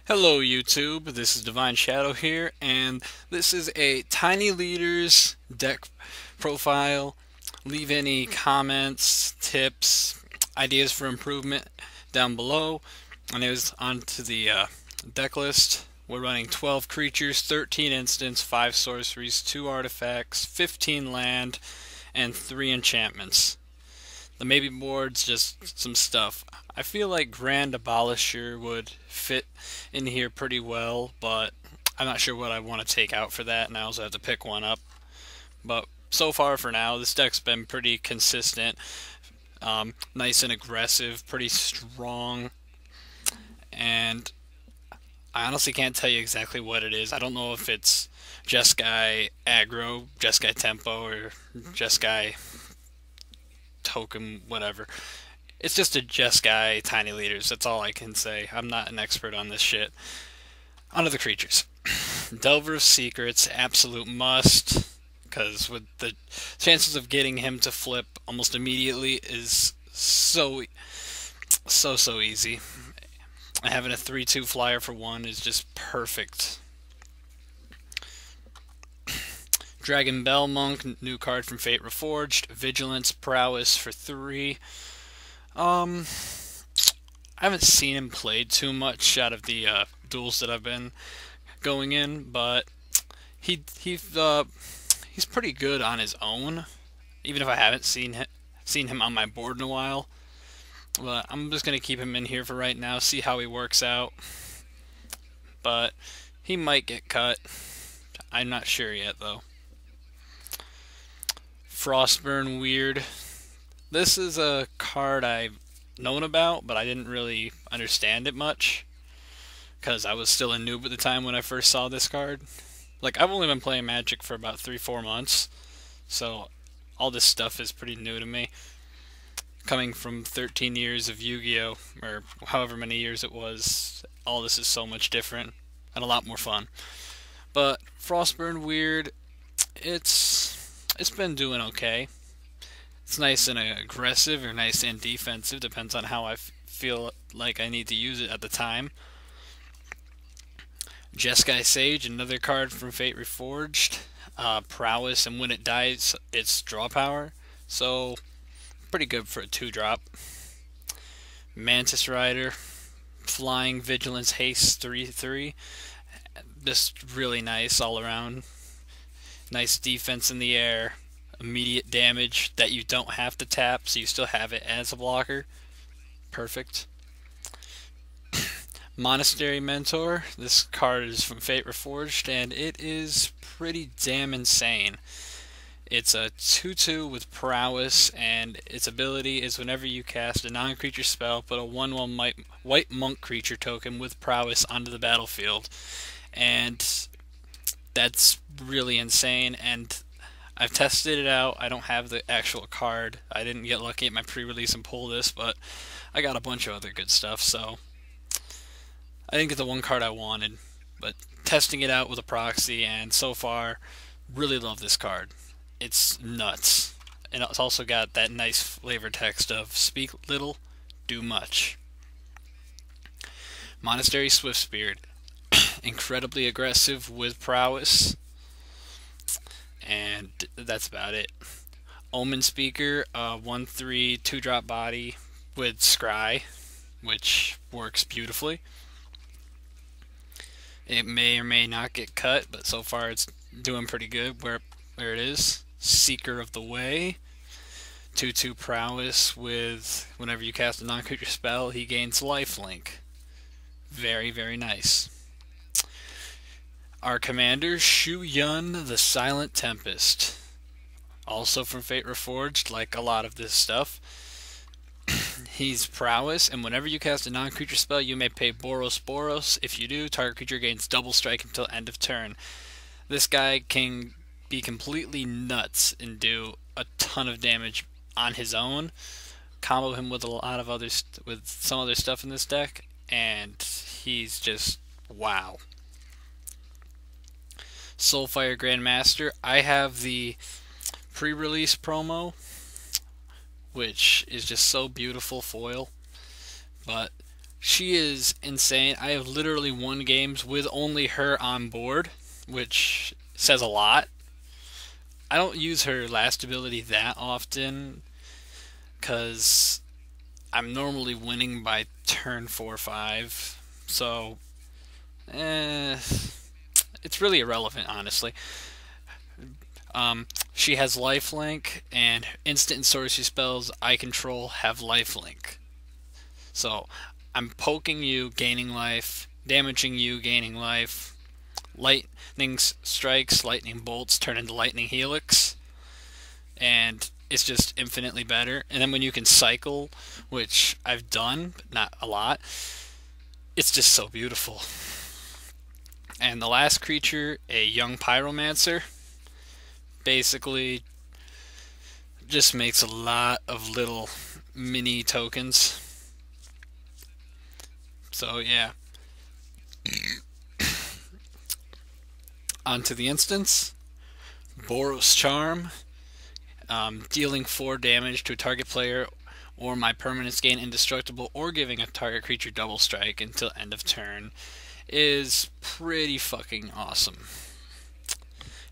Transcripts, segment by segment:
Hello YouTube, this is Divine Shadow here, and this is a Tiny Leaders deck profile. Leave any comments, tips, ideas for improvement down below. And it was on to the deck list. We're running 12 creatures, 13 instants, 5 sorceries, 2 artifacts, 15 land, and 3 enchantments. The maybe board's just some stuff. I feel like Grand Abolisher would fit in here pretty well, but I'm not sure what I want to take out for that, and I also have to pick one up. But so far for now, this deck's been pretty consistent. Nice and aggressive, pretty strong, and I honestly can't tell you exactly what it is. I don't know if it's Jeskai aggro, Jeskai tempo, or Jeskai token, whatever. It's just a Jeskai Tiny Leaders. That's all I can say. I'm not an expert on this shit. Onto the creatures. Delver of Secrets, absolute must, because with the chances of getting him to flip almost immediately is so easy. And having a 3/2 flyer for 1 is just perfect. Dragon Bell Monk, new card from Fate Reforged. Vigilance, Prowess for 3. I haven't seen him played too much out of the duels that I've been going in, but he's pretty good on his own, even if I haven't seen him on my board in a while. But I'm just gonna keep him in here for right now, see how he works out. But he might get cut. I'm not sure yet though. Frostburn Weird. This is a card I've known about, but I didn't really understand it much, because I was still a noob at the time when I first saw this card. Like, I've only been playing Magic for about 3-4 months, so all this stuff is pretty new to me. Coming from 13 years of Yu-Gi-Oh! Or however many years it was, all this is so much different and a lot more fun. But Frostburn Weird, it's been doing okay. It's nice and aggressive, or nice and defensive, depends on how I feel like I need to use it at the time. Jeskai Sage, another card from Fate Reforged. Prowess, and when it dies, it's draw power, so pretty good for a 2-drop. Mantis Rider, Flying, Vigilance, Haste, 3/3. Just really nice all around. Nice defense in the air. Immediate damage that you don't have to tap, so you still have it as a blocker. Perfect. Monastery Mentor. This card is from Fate Reforged, and it is pretty damn insane. It's a 2/2 with Prowess, and its ability is whenever you cast a non-creature spell, put a 1/1 white monk creature token with Prowess onto the battlefield. And that's really insane, and I've tested it out. I don't have the actual card. I didn't get lucky at my pre-release and pull this, but I got a bunch of other good stuff, so I didn't get the one card I wanted. But testing it out with a proxy, and so far, really love this card. It's nuts. And it's also got that nice flavor text of speak little, do much. Monastery Swiftspear. Incredibly aggressive with Prowess. And that's about it. Omenspeaker, 1/3 2-drop body with Scry, which works beautifully. It may or may not get cut, but so far it's doing pretty good where it is. Seeker of the Way, 2/2 Prowess with whenever you cast a non-creature spell, he gains lifelink. Very, very nice. Our commander, Shu Yun, the Silent Tempest. Also from Fate Reforged, like a lot of this stuff. He's Prowess, and whenever you cast a non-creature spell, you may pay Boros. If you do, target creature gains double strike until end of turn. This guy can be completely nuts and do a ton of damage on his own. Combo him with a lot of with some other stuff in this deck, and he's just wow. Soulfire Grandmaster. I have the pre-release promo, which is just so beautiful foil. But She is insane. I have literally won games with only her on board, which says a lot. I don't use her last ability that often because I'm normally winning by turn 4 or 5. So, it's really irrelevant, honestly. She has lifelink, and instant and sorcery spells I control have lifelink. So, I'm poking you, gaining life, damaging you, gaining life. Lightning strikes, lightning bolts turn into lightning helix, and it's just infinitely better. And then when you can cycle, which I've done, but not a lot, it's just so beautiful. And the last creature, a Young Pyromancer, basically just makes a lot of little mini tokens. So yeah. Onto the instance. Boros Charm. Dealing 4 damage to a target player or my permanents gain indestructible, or giving a target creature double strike until end of turn is pretty fucking awesome.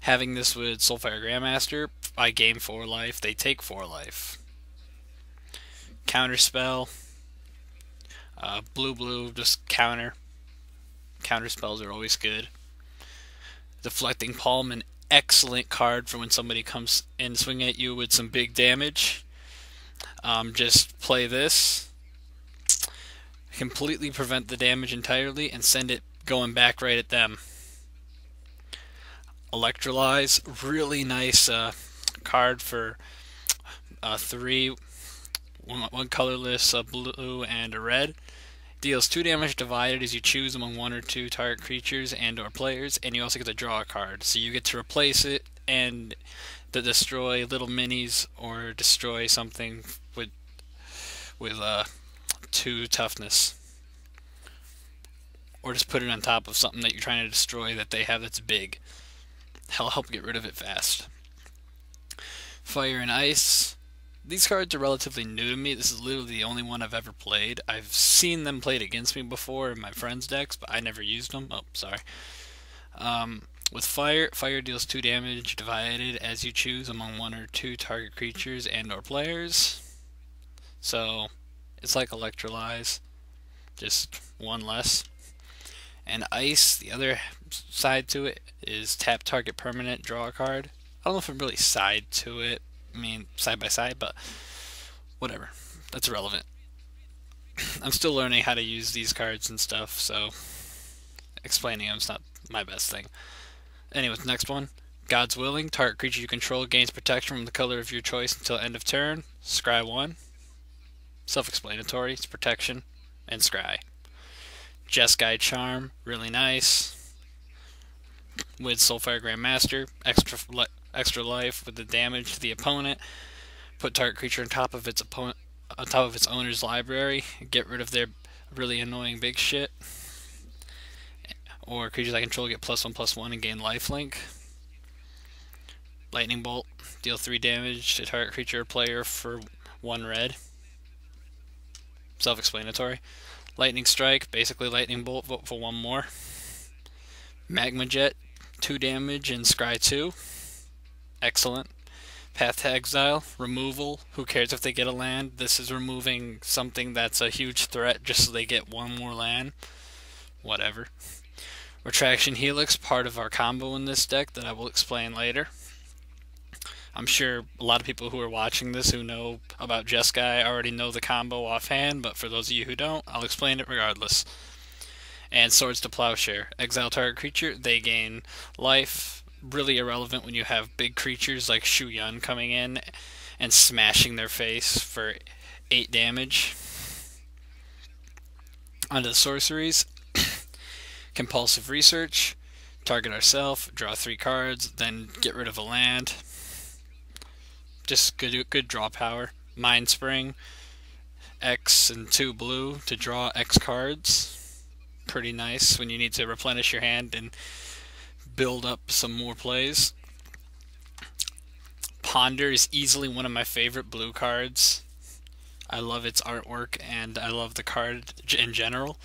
Having this with Soulfire Grandmaster, I gain 4 life, they take 4 life. Counterspell. Blue, just counter. Counterspells are always good. Deflecting Palm, an excellent card for when somebody comes in swinging at you with some big damage. Just play this. Completely prevent the damage entirely and send it going back right at them. Electrolyze, really nice card for 3, one colorless, a blue and a red. Deals 2 damage divided as you choose among 1 or 2 target creatures and or players, and you also get to draw a card. So you get to replace it and to destroy little minis or destroy something with 2 toughness. Or just put it on top of something that you're trying to destroy that they have that's big. Help get rid of it fast. Fire and Ice. These cards are relatively new to me. This is literally the only one I've ever played. I've seen them played against me before in my friends' decks, but I never used them. Oh, sorry. With Fire, Fire deals 2 damage divided as you choose among 1 or 2 target creatures and or players. So, it's like Electrolyze, just 1 less. And Ice, the other side to it, is tap target permanent, draw a card. I don't know if I'm really side to it. I mean, side by side, but whatever. That's irrelevant. I'm still learning how to use these cards and stuff, so explaining them is not my best thing. Anyways, next one. God's Willing. Target creature you control gains protection from the color of your choice until end of turn. Scry 1. Self-explanatory. It's protection and scry. Jeskai Charm. Really nice. With Soulfire Grandmaster. Extra life with the damage to the opponent. Put target creature on top of its owner's library. Get rid of their really annoying big shit. Or creatures I control get +1/+1 and gain lifelink. Lightning Bolt. Deal 3 damage to target creature or player for 1 red. Self-explanatory. Lightning Strike. Basically Lightning Bolt. Vote for 1 more. Magma Jet. 2 damage and scry 2. Excellent. Path to Exile, removal. Who cares if they get a land? This is removing something that's a huge threat just so they get 1 more land. Whatever. Retraction Helix, part of our combo in this deck that I will explain later. I'm sure a lot of people who are watching this who know about Jeskai already know the combo offhand, but for those of you who don't, I'll explain it regardless. And Swords to Plowshare. Exile target creature, they gain life. Really irrelevant when you have big creatures like Shu Yun coming in and smashing their face for 8 damage. Onto the sorceries. Compulsive Research. Target ourselves, draw 3 cards, then get rid of a land. Just good draw power. Mind Spring. X and 2 blue to draw X cards. Pretty nice when you need to replenish your hand and build up some more plays. Ponder is easily one of my favorite blue cards. I love its artwork, and I love the card in general.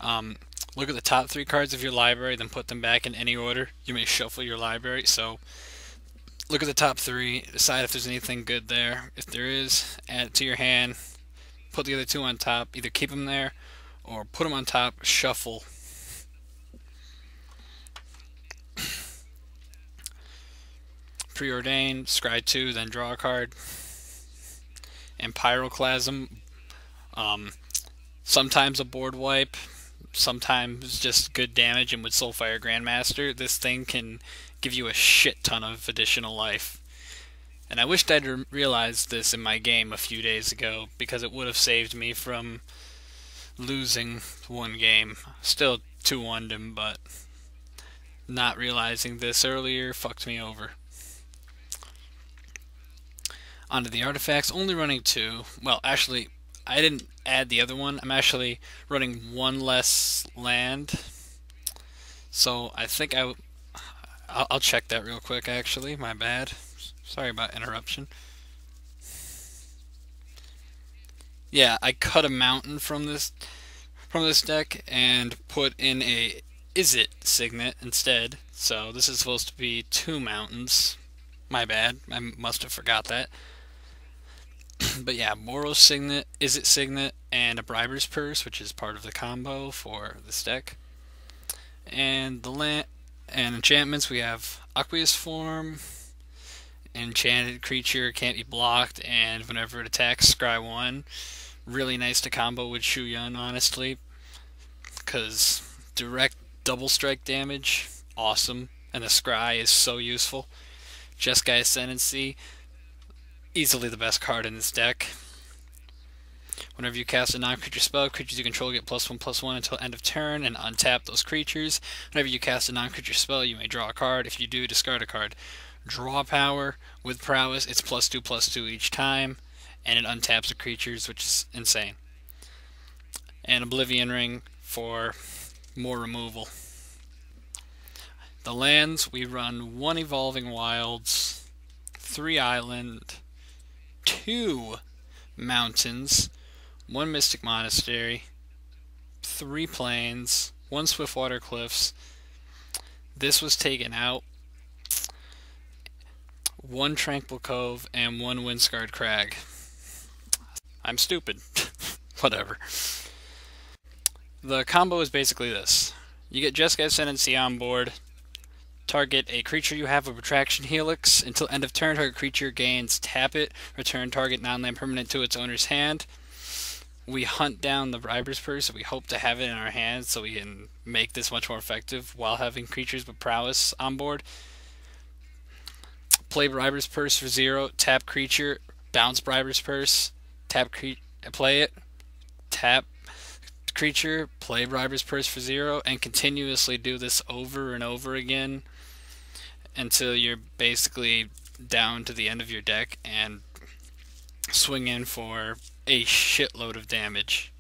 Look at the top 3 cards of your library, then put them back in any order. You may shuffle your library, so look at the top 3, decide if there's anything good there. If there is, add it to your hand, put the other 2 on top, either keep them there or put them on top, shuffle. Preordain, scry 2, then draw a card. And Pyroclasm, sometimes a board wipe, sometimes just good damage, and with Soulfire Grandmaster, this thing can give you a shit ton of additional life. And I wished I'd realized this in my game a few days ago, because it would have saved me from losing one game. Still 2-1'd him, but not realizing this earlier fucked me over. Onto the artifacts, only running 2. Well, actually, I didn't add the other one. I'm actually running 1 less land. So I think I'll check that real quick, actually. My bad. Sorry about interruption. Yeah, I cut a mountain from this deck and put in a Izzet Signet instead. So this is supposed to be 2 mountains. My bad. I must have forgot that. But yeah, Boros Signet, Izzet Signet, and a Briber's Purse, which is part of the combo for this deck. And the land and enchantments, we have Aqueous Form, enchanted creature can't be blocked, and whenever it attacks, scry 1. Really nice to combo with Shu Yun, honestly, because direct double strike damage, awesome, and the scry is so useful. Jeskai Ascendancy, easily the best card in this deck. Whenever you cast a non-creature spell, creatures you control get +1/+1 until end of turn, and untap those creatures. Whenever you cast a non-creature spell, you may draw a card. If you do, discard a card. Draw power with prowess, it's +2/+2 each time, and it untaps the creatures, which is insane. And Oblivion Ring for more removal. The lands, we run 1 Evolving Wilds, 3 Island, 2 Mountains, 1 Mystic Monastery, 3 Plains, 1 Swiftwater Cliffs. This was taken out. 1 Tranquil Cove, and 1 Windscarred Crag. I'm stupid. Whatever. The combo is basically this. You get Jeskai Ascendancy on board. Target a creature you have with Retraction Helix. Until end of turn, target creature gains tap it. Return target non-land permanent to its owner's hand. We hunt down the Briber's Purse. We hope to have it in our hands so we can make this much more effective while having creatures with prowess on board. Play Briber's Purse for 0. Tap creature. Bounce Briber's Purse. Play it. Tap creature. Play Briber's Purse for 0. And continuously do this over and over again until you're basically down to the end of your deck and swing in for a shitload of damage.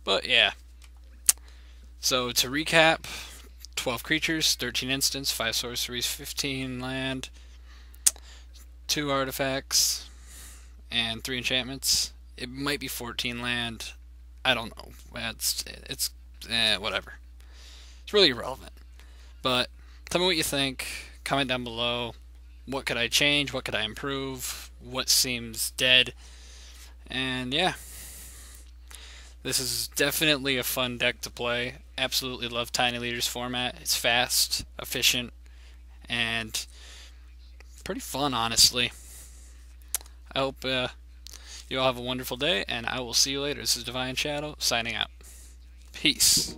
But yeah. So to recap, 12 creatures, 13 instants, 5 sorceries, 15 land, 2 artifacts, and 3 enchantments. It might be 14 land. I don't know. It's whatever. It's really irrelevant. But tell me what you think. Comment down below. What could I change? What could I improve? What seems dead? And yeah. This is definitely a fun deck to play. Absolutely love Tiny Leader's format. It's fast, efficient, and pretty fun, honestly. I hope you all have a wonderful day, and I will see you later. This is Divine Shadow, signing out. Peace.